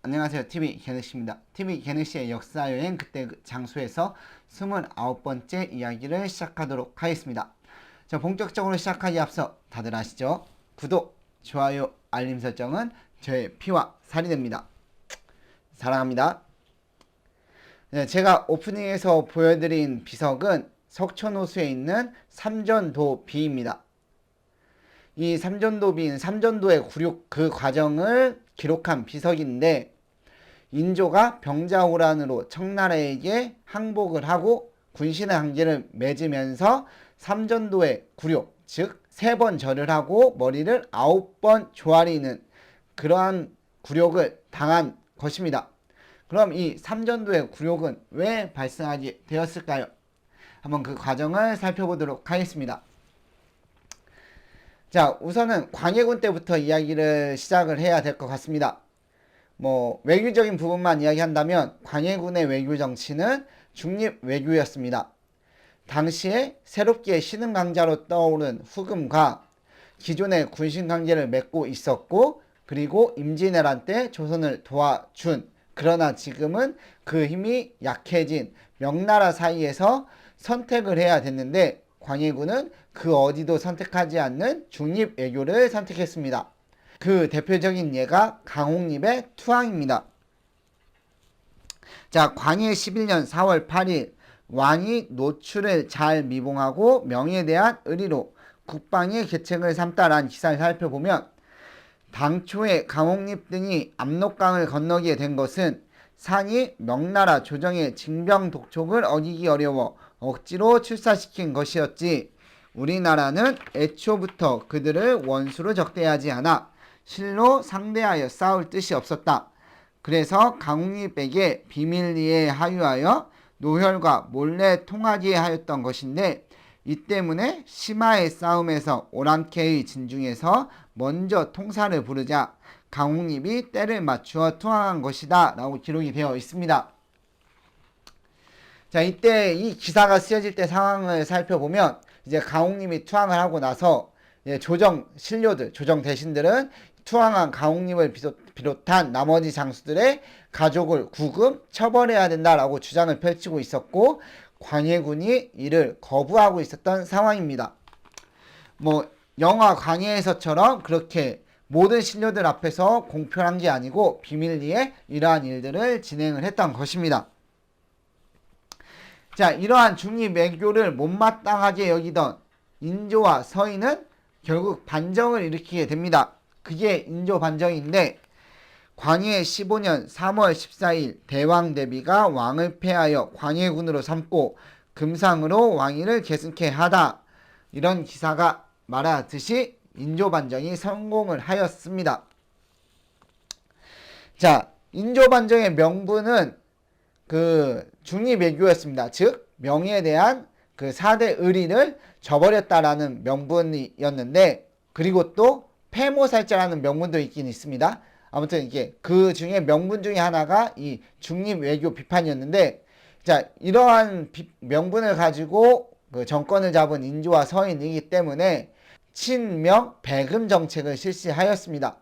안녕하세요. TV 개네시입니다. TV 개네시의 역사여행 그때 그 장소에서 29번째 이야기를 시작하도록 하겠습니다. 자, 본격적으로 시작하기 앞서 다들 아시죠? 구독, 좋아요, 알림 설정은 저의 피와 살이 됩니다. 사랑합니다. 네, 제가 오프닝에서 보여드린 비석은 석촌호수에 있는 삼전도비입니다. 이 삼전도비인 삼전도의 굴욕 그 과정을 기록한 비석인데, 인조가 병자호란으로 청나라에게 항복을 하고 군신의 관계를 맺으면서 삼전도의 굴욕, 즉 3번 절을 하고 머리를 9번 조아리는 그러한 굴욕을 당한 것입니다. 그럼 이 삼전도의 굴욕은 왜 발생하게 되었을까요? 한번 그 과정을 살펴보도록 하겠습니다. 자, 우선은 광해군 때부터 이야기를 시작을 해야 될 것 같습니다. 외교적인 부분만 이야기한다면 광해군의 외교 정치는 중립 외교였습니다. 당시에 새롭게 신흥 강자로 떠오른 후금과 기존의 군신 관계를 맺고 있었고, 그리고 임진왜란 때 조선을 도와준, 그러나 지금은 그 힘이 약해진 명나라 사이에서 선택을 해야 됐는데, 광해군은 그 어디도 선택하지 않는 중립 외교를 선택했습니다. 그 대표적인 예가 강홍립의 투항입니다. 자, 광해 11년 4월 8일 왕이 노출을 잘 미봉하고 명예에 대한 의리로 국방의 계책을 삼다라는 기사를 살펴보면, 당초에 강홍립 등이 압록강을 건너게 된 것은 산이 명나라 조정의 징병 독촉을 어기기 어려워 억지로 출사시킨 것이었지, 우리나라는 애초부터 그들을 원수로 적대하지 않아 실로 상대하여 싸울 뜻이 없었다. 그래서 강홍립에게 비밀리에 하유하여 노혈과 몰래 통하게 하였던 것인데, 이 때문에 심화의 싸움에서 오랑캐의 진중에서 먼저 통사를 부르자 강홍립이 때를 맞추어 투항한 것이다 라고 기록이 되어 있습니다. 자, 이때 이 기사가 쓰여질 때 상황을 살펴보면, 이제 강홍립이 투항을 하고 나서 조정 신료들, 조정 대신들은 투항한 강홍립을 비롯한 나머지 장수들의 가족을 구금 처벌해야 된다라고 주장을 펼치고 있었고, 광해군이 이를 거부하고 있었던 상황입니다. 영화 광해에서처럼 그렇게 모든 신료들 앞에서 공표한 게 아니고 비밀리에 이러한 일들을 진행을 했던 것입니다. 자, 이러한 중립 외교를 못마땅하게 여기던 인조와 서인은 결국 반정을 일으키게 됩니다. 그게 인조 반정인데, 광해 15년 3월 14일 대왕대비가 왕을 폐하여 광해군으로 삼고 금상으로 왕위를 계승케 하다, 이런 기사가 말하듯이 인조 반정이 성공을 하였습니다. 자, 인조 반정의 명분은 그 중립 외교였습니다. 즉 명예에 대한 그 4대 의리를 저버렸다라는 명분이었는데, 그리고 또 폐모살자라는 명분도 있긴 있습니다. 아무튼 이게 그 중에 명분 중에 하나가 이 중립 외교 비판이었는데, 자, 이러한 명분을 가지고 그 정권을 잡은 인조와 서인이기 때문에 친명 배금 정책을 실시하였습니다.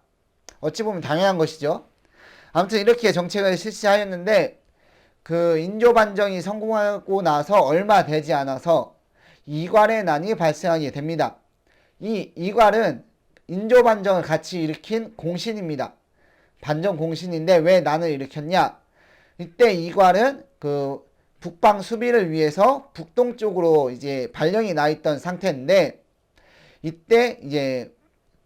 어찌 보면 당연한 것이죠. 아무튼 이렇게 정책을 실시하였는데, 그 인조 반정이 성공하고 나서 얼마 되지 않아서 이괄의 난이 발생하게 됩니다. 이 이괄은 인조 반정을 같이 일으킨 공신입니다. 반정 공신인데 왜 난을 일으켰냐? 이때 이괄은 그 북방 수비를 위해서 북동쪽으로 이제 발령이 나 있던 상태인데, 이때 이제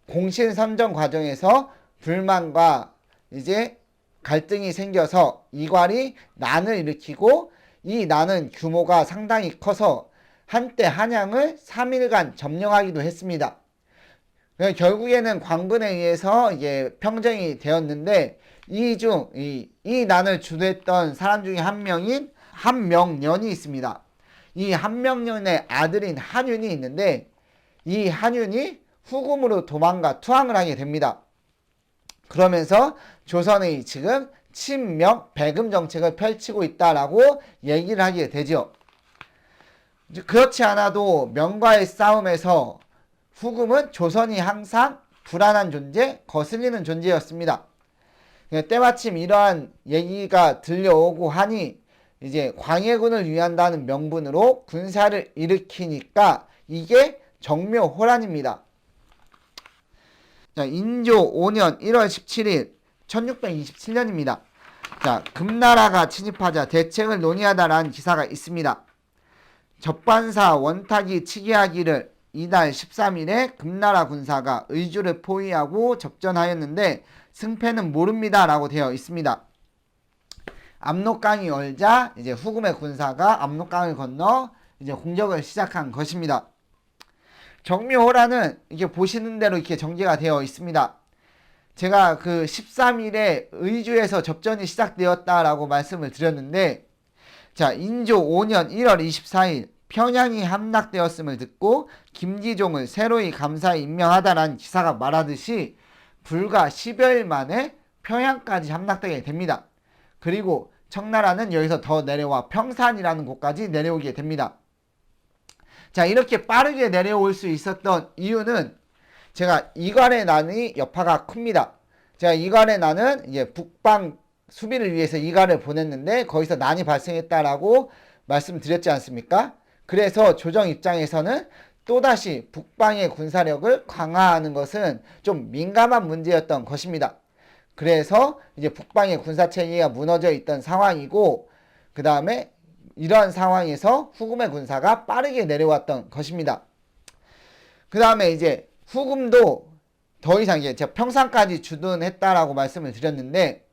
공신 선정 과정에서 불만과 이제 갈등이 생겨서 이괄이 난을 일으키고, 이 난은 규모가 상당히 커서 한때 한양을 3일간 점령하기도 했습니다. 결국에는 광군에 의해서 이게 평정이 되었는데, 이 난을 주도했던 사람 중에 한 명인 한명년이 있습니다. 이 한명년의 아들인 한윤이 있는데, 이 한윤이 후금으로 도망가 투항을 하게 됩니다. 그러면서 조선의 지금 친명 배금 정책을 펼치고 있다라고 얘기를 하게 되죠. 그렇지 않아도 명과의 싸움에서 후금은 조선이 항상 불안한 존재, 거슬리는 존재였습니다. 때마침 이러한 얘기가 들려오고 하니 이제 광해군을 위한다는 명분으로 군사를 일으키니까 이게 정묘호란입니다. 자, 인조 5년 1월 17일 1627년입니다. 자, 금나라가 침입하자 대책을 논의하다라는 기사가 있습니다. 적반사 원탁이 치기하기를 이달 13일에 금나라 군사가 의주를 포위하고 접전하였는데 승패는 모릅니다 라고 되어 있습니다. 압록강이 얼자 이제 후금의 군사가 압록강을 건너 이제 공격을 시작한 것입니다. 정묘호란은 이렇게 보시는 대로 이렇게 전개가 되어 있습니다. 제가 그 13일에 의주에서 접전이 시작되었다라고 말씀을 드렸는데, 자, 인조 5년 1월 24일 평양이 함락되었음을 듣고 김기종을 새로이 감사에 임명하다라는 기사가 말하듯이 불과 10여일 만에 평양까지 함락되게 됩니다. 그리고 청나라는 여기서 더 내려와 평산이라는 곳까지 내려오게 됩니다. 자, 이렇게 빠르게 내려올 수 있었던 이유는 제가 이괄의 난의 여파가 큽니다. 제가 이괄의 난은 이제 북방 수비를 위해서 이괄을 보냈는데 거기서 난이 발생했다라고 말씀드렸지 않습니까? 그래서 조정 입장에서는 또다시 북방의 군사력을 강화하는 것은 좀 민감한 문제였던 것입니다. 그래서 이제 북방의 군사체계가 무너져 있던 상황이고, 그 다음에 이러한 상황에서 후금의 군사가 빠르게 내려왔던 것입니다. 그 다음에 이제 후금도 더 이상 이제 제가 평상까지 주둔했다라고 말씀을 드렸는데,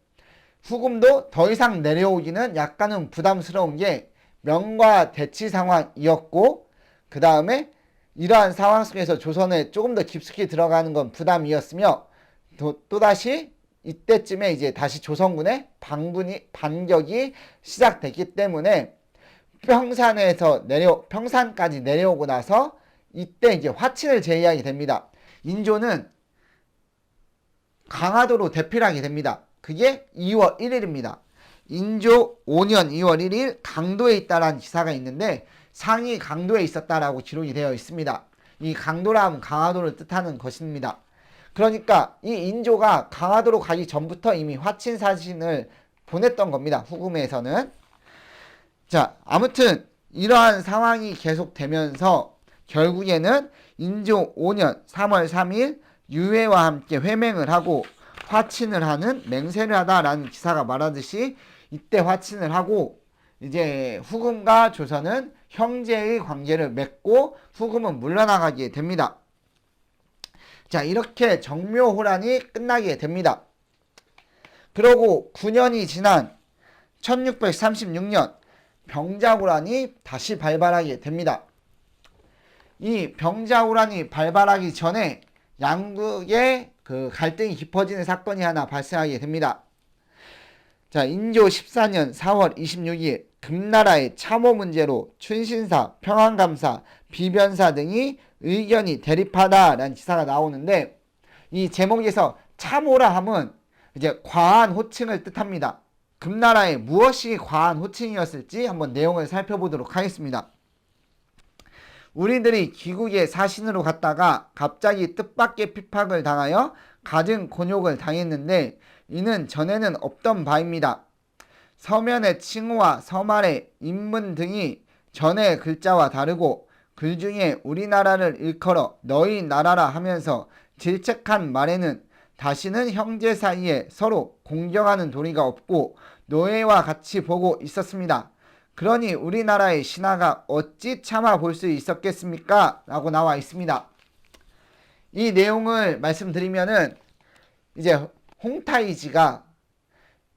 후금도 더 이상 내려오기는 약간은 부담스러운 게 명과 대치 상황이었고, 그 다음에 이러한 상황 속에서 조선에 조금 더 깊숙이 들어가는 건 부담이었으며, 또다시 이때쯤에 이제 다시 조선군의 반격이 시작됐기 때문에 평산까지 내려오고 나서 이때 이제 화친을 제의하게 됩니다. 인조는 강화도로 대피하게 됩니다. 그게 2월 1일입니다. 인조 5년 2월 1일 강도에 있다라는 기사가 있는데 상이 강도에 있었다라고 기록이 되어 있습니다. 이 강도라 하면 강화도를 뜻하는 것입니다. 그러니까 이 인조가 강화도로 가기 전부터 이미 화친 사신을 보냈던 겁니다. 후금에서는. 자, 아무튼 이러한 상황이 계속되면서 결국에는 인조 5년 3월 3일 유해와 함께 회맹을 하고 화친을 하는 맹세를 하다라는 기사가 말하듯이 이때 화친을 하고 이제 후금과 조선은 형제의 관계를 맺고 후금은 물러나가게 됩니다. 자, 이렇게 정묘호란이 끝나게 됩니다. 그러고 9년이 지난 1636년 병자호란이 다시 발발하게 됩니다. 이 병자호란이 발발하기 전에 양국의 그 갈등이 깊어지는 사건이 하나 발생하게 됩니다. 자, 인조 14년 4월 26일 금나라의 참호 문제로 춘신사, 평안감사, 비변사 등이 의견이 대립하다라는 기사가 나오는데, 이 제목에서 참호라 함은 이제 과한 호칭을 뜻합니다. 금나라에 무엇이 과한 호칭이었을지 한번 내용을 살펴보도록 하겠습니다. 우리들이 귀국의 사신으로 갔다가 갑자기 뜻밖의 핍박을 당하여 갖은 곤욕을 당했는데 이는 전에는 없던 바입니다. 서면의 칭호와 서말의 인문 등이 전의 글자와 다르고 글 중에 우리나라를 일컬어 너희 나라라 하면서 질책한 말에는 다시는 형제 사이에 서로 공경하는 도리가 없고 노예와 같이 보고 있었습니다. 그러니 우리나라의 신하가 어찌 참아 볼 수 있었겠습니까? 라고 나와 있습니다. 이 내용을 말씀드리면은 이제 홍타이지가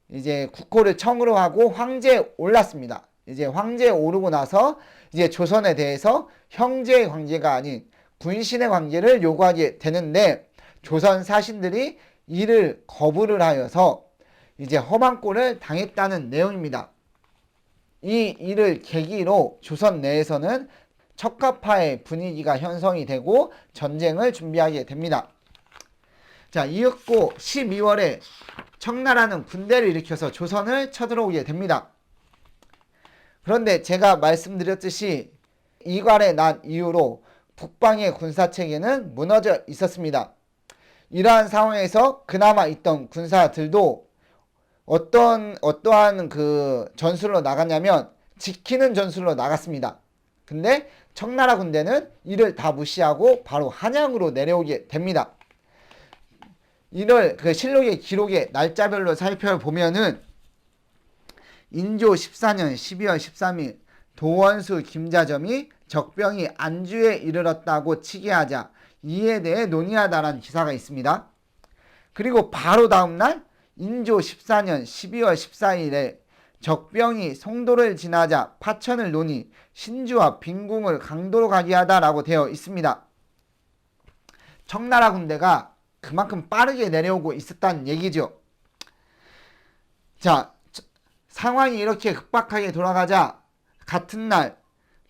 이제 국호를 청으로 하고 황제에 올랐습니다. 이제 황제에 오르고 나서 이제 조선에 대해서 형제의 관계가 아닌 군신의 관계를 요구하게 되는데 조선 사신들이 이를 거부를 하여서 이제 험한 꼴을 당했다는 내용입니다. 이 일을 계기로 조선 내에서는 척가파의 분위기가 형성이 되고 전쟁을 준비하게 됩니다. 자, 이윽고 12월에 청나라는 군대를 일으켜서 조선을 쳐들어오게 됩니다. 그런데 제가 말씀드렸듯이 이괄의 난 이후로 북방의 군사체계는 무너져 있었습니다. 이러한 상황에서 그나마 있던 군사들도 어떠한 그 전술로 나갔냐면 지키는 전술로 나갔습니다. 근데 청나라 군대는 이를 다 무시하고 바로 한양으로 내려오게 됩니다. 이를 그 실록의 기록의 날짜별로 살펴보면은 인조 14년 12월 13일 도원수 김자점이 적병이 안주에 이르렀다고 치게하자 이에 대해 논의하다라는 기사가 있습니다. 그리고 바로 다음날 인조 14년 12월 14일에 적병이 송도를 지나자 파천을 논의 신주와 빈궁을 강도로 가게 하다라고 되어 있습니다. 청나라 군대가 그만큼 빠르게 내려오고 있었다는 얘기죠. 자, 상황이 이렇게 급박하게 돌아가자 같은 날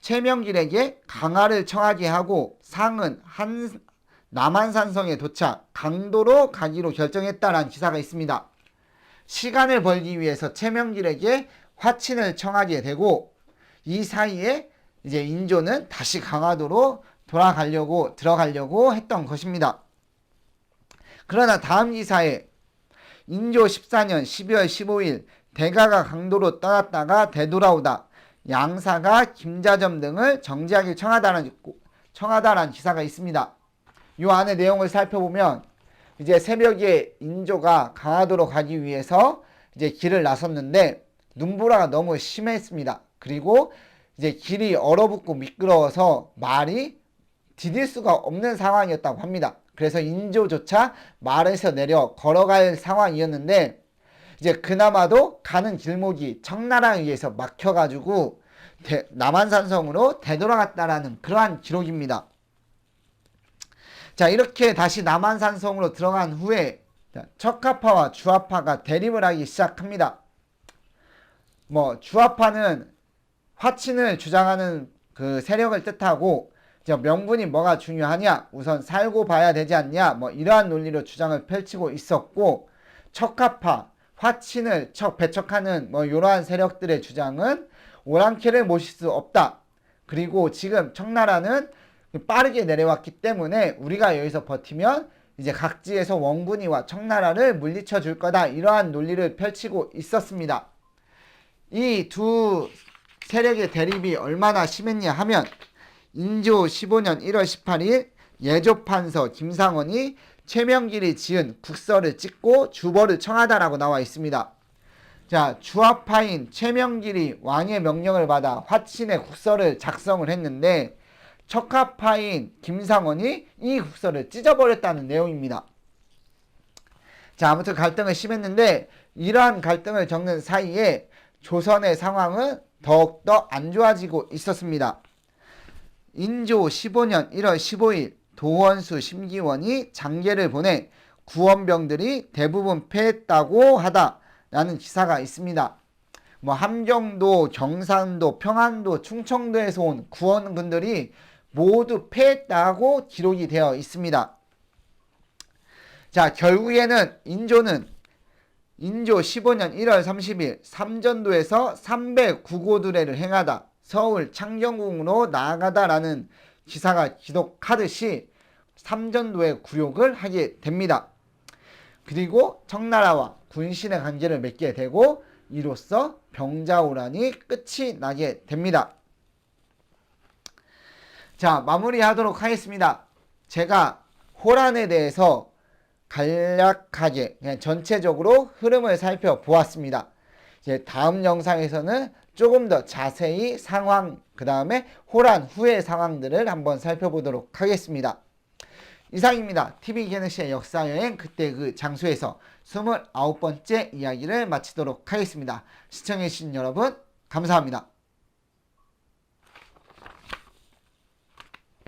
최명길에게 강화를 청하게 하고 상은 남한산성에 도착 강도로 가기로 결정했다라는 기사가 있습니다. 시간을 벌기 위해서 최명길에게 화친을 청하게 되고 이 사이에 이제 인조는 다시 강화도로 들어가려고 했던 것입니다. 그러나 다음 기사에 인조 14년 12월 15일 대가가 강도로 떠났다가 되돌아오다 양사가 김자점 등을 정지하기 청하다라는 기사가 있습니다. 이 안에 내용을 살펴보면 이제 새벽에 인조가 강화도로 가기 위해서 이제 길을 나섰는데 눈보라가 너무 심했습니다. 그리고 이제 길이 얼어붙고 미끄러워서 말이 디딜 수가 없는 상황이었다고 합니다. 그래서 인조조차 말에서 내려 걸어갈 상황이었는데 이제 그나마도 가는 길목이 청나라에 의해서 막혀가지고 남한산성으로 되돌아갔다라는 그러한 기록입니다. 자, 이렇게 다시 남한산성으로 들어간 후에 척하파와 주하파가 대립을 하기 시작합니다. 주하파는 화친을 주장하는 그 세력을 뜻하고 명분이 뭐가 중요하냐, 우선 살고 봐야 되지 않냐, 이러한 논리로 주장을 펼치고 있었고, 척하파, 화친을 배척하는 이러한 세력들의 주장은 오랑캐를 모실 수 없다. 그리고 지금 청나라는 빠르게 내려왔기 때문에 우리가 여기서 버티면 이제 각지에서 원군이와 청나라를 물리쳐 줄 거다. 이러한 논리를 펼치고 있었습니다. 이 두 세력의 대립이 얼마나 심했냐 하면 인조 15년 1월 18일 예조판서 김상원이 최명길이 지은 국서를 찍고 주벌을 청하다라고 나와 있습니다. 자, 주하파인 최명길이 왕의 명령을 받아 화친의 국서를 작성을 했는데 척하파인 김상원이 이 국서를 찢어버렸다는 내용입니다. 자, 아무튼 갈등은 심했는데 이러한 갈등을 겪는 사이에 조선의 상황은 더욱더 안 좋아지고 있었습니다. 인조 15년 1월 15일 도원수 심기원이 장계를 보내 구원병들이 대부분 패했다고 하다라는 기사가 있습니다. 함경도, 경상도, 평안도, 충청도에서 온 구원군들이 모두 패했다고 기록이 되어 있습니다. 자, 결국에는 인조는 인조 15년 1월 30일 삼전도에서 309고두례를 행하다 서울 창경궁으로 나아가다라는 기사가 기록하듯이 삼전도의 굴욕을 하게 됩니다. 그리고 청나라와 군신의 관계를 맺게 되고 이로써 병자호란이 끝이 나게 됩니다. 자, 마무리하도록 하겠습니다. 제가 호란에 대해서 간략하게 그냥 전체적으로 흐름을 살펴보았습니다. 이제 다음 영상에서는 조금 더 자세히 상황, 그 다음에 호란 후의 상황들을 한번 살펴보도록 하겠습니다. 이상입니다. TV게네시의 역사여행 그때 그 장소에서 29번째 이야기를 마치도록 하겠습니다. 시청해주신 여러분 감사합니다.